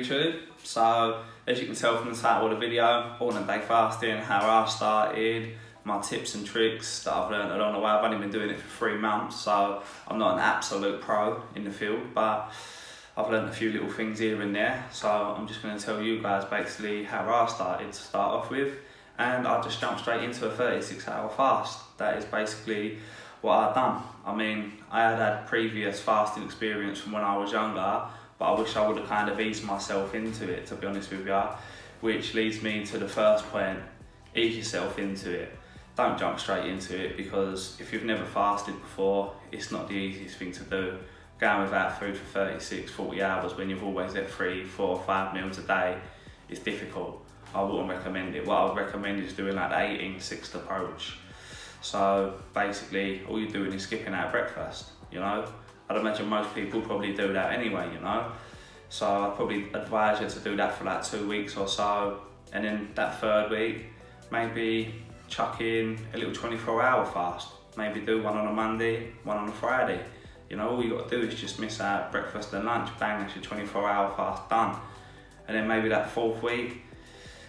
YouTube. So as you can tell from the title of the video, alternate day fasting, how I started, my tips and tricks that I've learned along the way. I've only been doing it for 3 months, so I'm not an absolute pro in the field, but I've learned a few little things here and there. So I'm just going to tell you guys basically how I started to start off with, and I just jumped straight into a 36-hour fast. That is basically what I've done. I mean, I had previous fasting experience from when I was younger, but I wish I would have kind of eased myself into it, to be honest with you, which leads me to the first point: ease yourself into it. Don't jump straight into it, because if you've never fasted before, it's not the easiest thing to do. Going without food for 36, 40 hours when you've always had 3, 4, 5 meals a day is difficult. I wouldn't recommend it. What I would recommend is doing like the 18-6 approach. So basically, all you're doing is skipping out breakfast, you know? I'd imagine most people probably do that anyway, you know? So I'd probably advise you to do that for like 2 weeks or so, and then that 3rd week, maybe chuck in a little 24-hour fast. Maybe do one on a Monday, one on a Friday. You know, all you got to do is just miss out breakfast and lunch, bang, that's your 24-hour fast done. And then maybe that 4th week,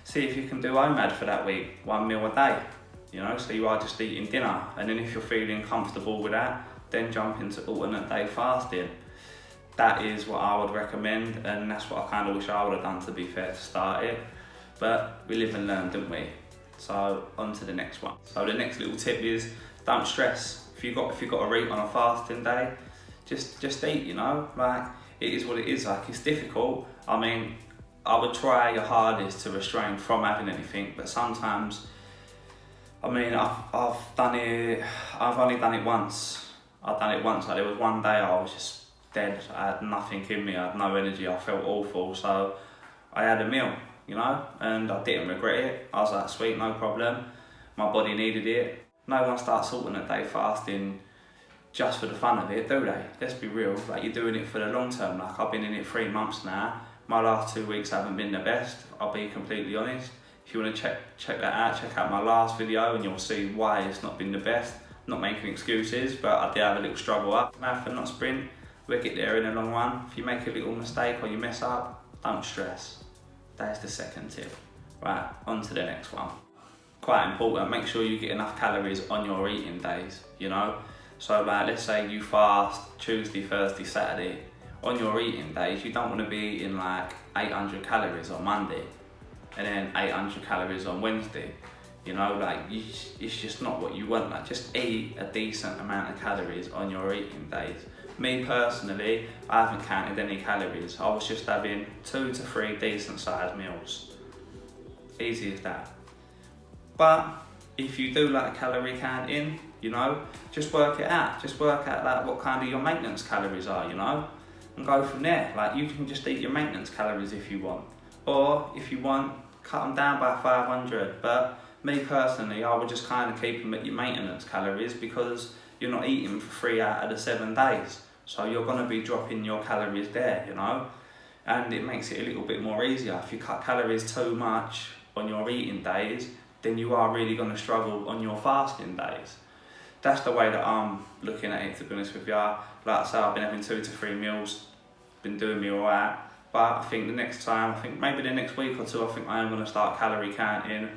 see if you can do OMAD for that week, 1 meal a day. You know, so you are just eating dinner. And then if you're feeling comfortable with that, then jump into alternate day fasting. That is what I would recommend, and that's what I kind of wish I would have done, to be fair, to start it. But we live and learn, don't we? So on to the next one. So the next little tip is, don't stress. If you got to eat on a fasting day, just eat, you know? Like, it is what it is. Like, it's difficult. I mean, I would try your hardest to restrain from having anything, but sometimes, I mean, I've only done it once. I've done it once. Like, there was one day I was just dead. I had nothing in me. I had no energy. I felt awful. So I had a meal, you know, and I didn't regret it. I was like, sweet, no problem. My body needed it. No one starts alternate day fasting just for the fun of it, do they? Let's be real. Like, you're doing it for the long term. Like, I've been in it 3 months now. My last 2 weeks haven't been the best, I'll be completely honest. If you want to check that out, check out my last video and you'll see why it's not been the best. Not making excuses, but I did have a little struggle up. Marathon, not sprint. We'll get there in the long run. If you make a little mistake or you mess up, don't stress. That's the second tip. Right, on to the next one. Quite important, make sure you get enough calories on your eating days, you know? So like, let's say you fast Tuesday, Thursday, Saturday. On your eating days, you don't want to be eating like 800 calories on Monday and then 800 calories on Wednesday. You know, like, it's just not what you want. Like, just eat a decent amount of calories on your eating days. Me personally, I haven't counted any calories. I was just having 2 to 3 decent sized meals. Easy as that. But if you do like calorie counting, you know, just work it out. Just work out like what kind of your maintenance calories are, you know, and go from there. Like, you can just eat your maintenance calories if you want, or if you want, cut them down by 500. But me personally, I would just kind of keep them at your maintenance calories, because you're not eating for 3 out of the 7 days. So you're going to be dropping your calories there, you know, and it makes it a little bit more easier. If you cut calories too much on your eating days, then you are really going to struggle on your fasting days. That's the way that I'm looking at it, to be honest with you. Like I say, I've been having 2 to 3 meals, been doing me alright. But I think the next time, I think maybe the next week or 2, I think I am going to start calorie counting,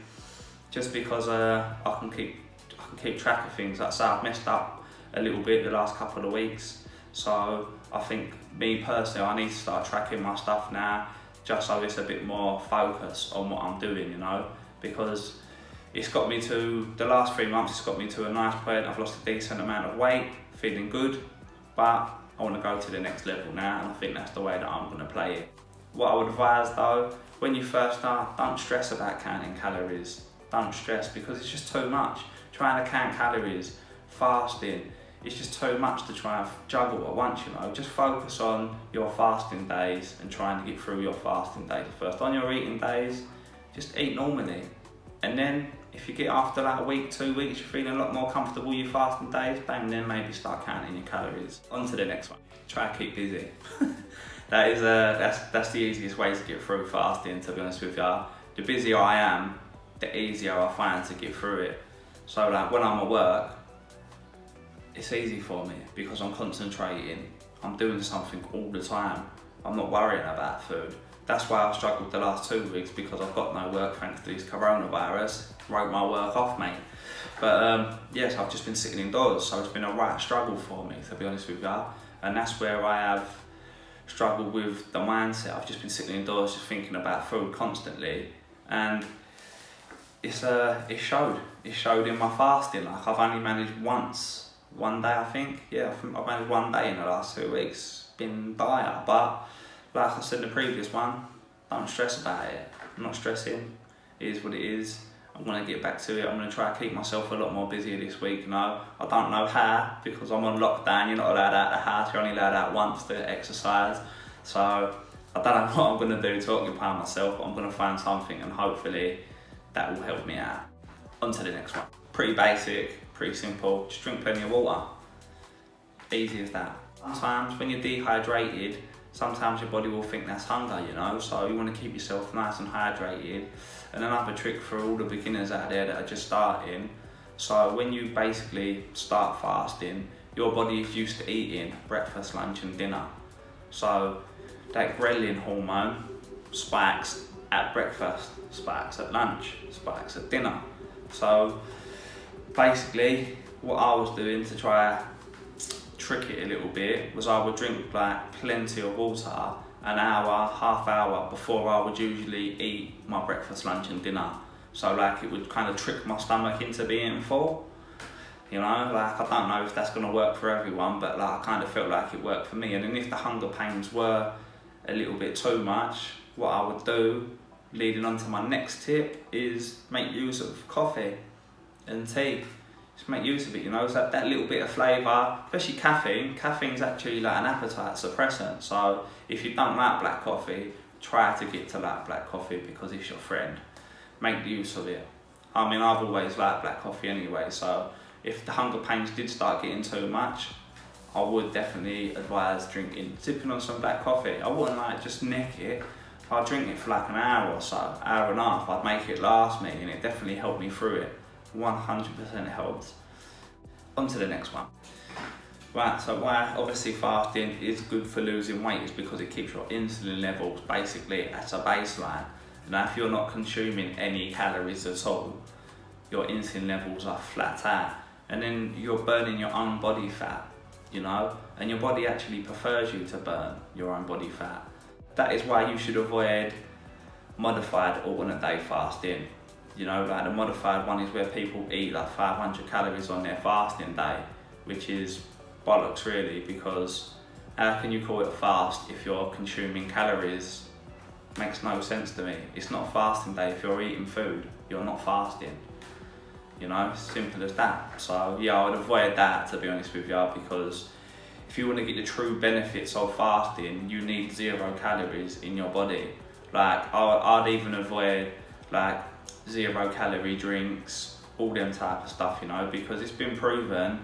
just because I can keep track of things. Like I say, I've messed up a little bit the last couple of weeks, so I think, me personally, I need to start tracking my stuff now, just so it's a bit more focus on what I'm doing, you know, because it's got me to, the last 3 months, it's got me to a nice point. I've lost a decent amount of weight, feeling good, but I want to go to the next level now, and I think that's the way that I'm going to play it. What I would advise though, when you first start, don't stress about counting calories. Don't stress, because it's just too much. Trying to count calories, fasting, it's just too much to try and juggle at once, you know. Just focus on your fasting days and trying to get through your fasting days first. On your eating days, just eat normally. And then if you get after like a week, 2 weeks, you're feeling a lot more comfortable with your fasting days, bang, then maybe start counting your calories. On to the next one. Try to keep busy. That's the easiest way to get through fasting, to be honest with you. The busier I am, the easier I find to get through it. So like, when I'm at work, it's easy for me because I'm concentrating. I'm doing something all the time. I'm not worrying about food. that's why I've struggled the last 2 weeks, because I've got no work thanks to this coronavirus. Wrote my work off, mate. But yes, I've just been sitting indoors, so it's been a right struggle for me, to be honest with you. And that's where I have struggled with the mindset. I've just been sitting indoors, just thinking about food constantly, and it showed. It showed in my fasting. Like, I've only managed one day, I think. Yeah, I think I've managed one day in the last 2 weeks. Been dire, but like I said in the previous one, don't stress about it. I'm not stressing. It is what it is. I'm gonna get back to it. I'm gonna try to keep myself a lot more busier this week. No, I don't know how, because I'm on lockdown. You're not allowed out of the house. You're only allowed out once to exercise. So I don't know what I'm gonna do to occupy myself. But I'm gonna find something, and hopefully that will help me out. On to the next one. Pretty basic, pretty simple. Just drink plenty of water. Easy as that. Sometimes when you're dehydrated, sometimes your body will think that's hunger, you know, so you want to keep yourself nice and hydrated. And another trick for all the beginners out there that are just starting, so when you basically start fasting, your body is used to eating breakfast, lunch and dinner. So that ghrelin hormone spikes at breakfast, spikes at lunch, spikes at dinner. So basically what I was doing to try trick it a little bit was I would drink like plenty of water an hour, half hour before I would usually eat my breakfast, lunch and dinner. So like it would kind of trick my stomach into being full. You know, like I don't know if that's gonna work for everyone, but like I kind of felt like it worked for me. And then if the hunger pains were a little bit too much, what I would do, leading on to my next tip, is make use of coffee and tea. Just make use of it, you know, it's that little bit of flavour, especially caffeine. Caffeine's actually like an appetite suppressant, so if you don't like black coffee, try to get to like black coffee because it's your friend. Make use of it. I mean, I've always liked black coffee anyway, so if the hunger pains did start getting too much, I would definitely advise sipping on some black coffee. I wouldn't like just neck it. I'd drink it for like an hour or so, hour and a half. I'd make it last me, and it definitely helped me through it. 100% helped. On to the next one. Right, so why obviously fasting is good for losing weight is because it keeps your insulin levels basically at a baseline. Now if you're not consuming any calories at all, your insulin levels are flat out, and then you're burning your own body fat, you know, and your body actually prefers you to burn your own body fat. That is why you should avoid modified alternate day fasting. You know, like the modified one is where people eat like 500 calories on their fasting day, which is bollocks really, because how can you call it a fast if you're consuming calories? Makes no sense to me. It's not a fasting day. If you're eating food, you're not fasting. You know, simple as that. So yeah, I would avoid that, to be honest with you, because if you want to get the true benefits of fasting, you need 0 calories in your body. Like I'd even avoid like 0 calorie drinks, all them type of stuff, you know, because it's been proven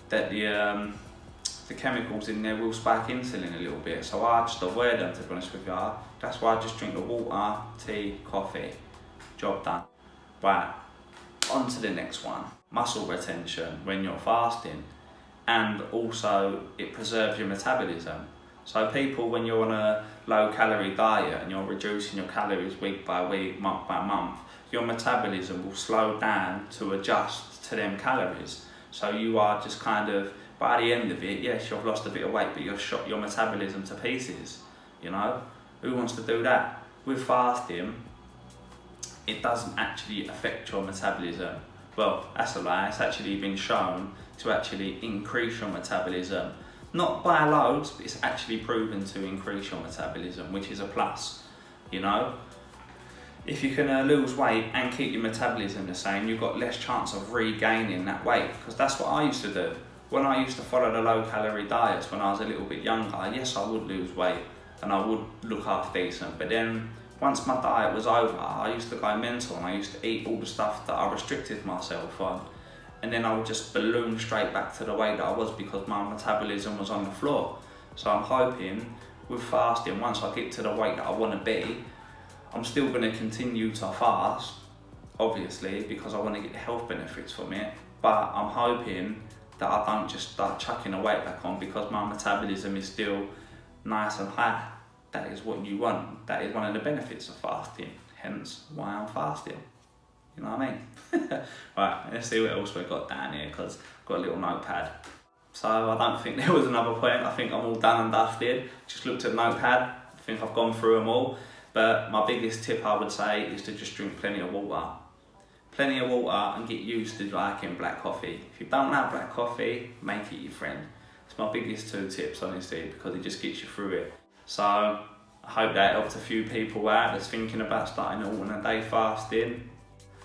that the chemicals in there will spike insulin a little bit. So I just avoid them, to be honest with you. That's why I just drink the water, tea, coffee. Job done. Right, on to the next one. Muscle retention when you're fasting, and also it preserves your metabolism. So people, when you're on a low calorie diet and you're reducing your calories week by week, month by month, your metabolism will slow down to adjust to them calories. So you are just kind of, by the end of it, yes, you've lost a bit of weight, but you've shot your metabolism to pieces, you know? Who wants to do that? With fasting, it doesn't actually affect your metabolism. Well, that's a lie. It's actually been shown to actually increase your metabolism. Not by loads, but it's actually proven to increase your metabolism, which is a plus, you know? If you can lose weight and keep your metabolism the same, you've got less chance of regaining that weight, because that's what I used to do. When I used to follow the low calorie diets when I was a little bit younger, yes, I would lose weight and I would look half decent, but then once my diet was over, I used to go mental and I used to eat all the stuff that I restricted myself on, and then I would just balloon straight back to the weight that I was because my metabolism was on the floor. So I'm hoping with fasting, once I get to the weight that I want to be, I'm still going to continue to fast, obviously, because I want to get the health benefits from it, but I'm hoping that I don't just start chucking the weight back on because my metabolism is still nice and high. that is what you want. That is one of the benefits of fasting, hence why I'm fasting. You know what I mean? Right, let's see what else we've got down here, because I've got a little notepad. So I don't think there was another point. I think I'm all done and dusted. Just looked at the notepad. I think I've gone through them all. But my biggest tip I would say is to just drink plenty of water. Plenty of water and get used to liking black coffee. If you don't like black coffee, make it your friend. It's my biggest 2 tips, honestly, because it just gets you through it. So I hope that helped a few people out that's thinking about starting alternate day fasting.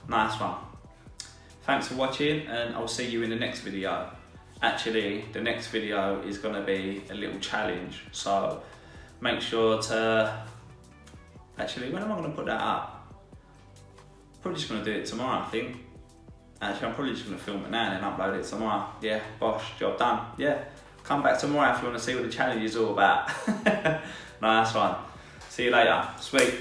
Nice one. Thanks for watching, and I'll see you in the next video. Actually, the next video is going to be a little challenge, so make sure to... Actually, when am I going to put that up? Probably just going to do it tomorrow, I think. Actually, I'm probably just going to film it now and then upload it tomorrow. Yeah, bosh, job done. Yeah, come back tomorrow if you want to see what the challenge is all about. Nice one. See you later. Sweet.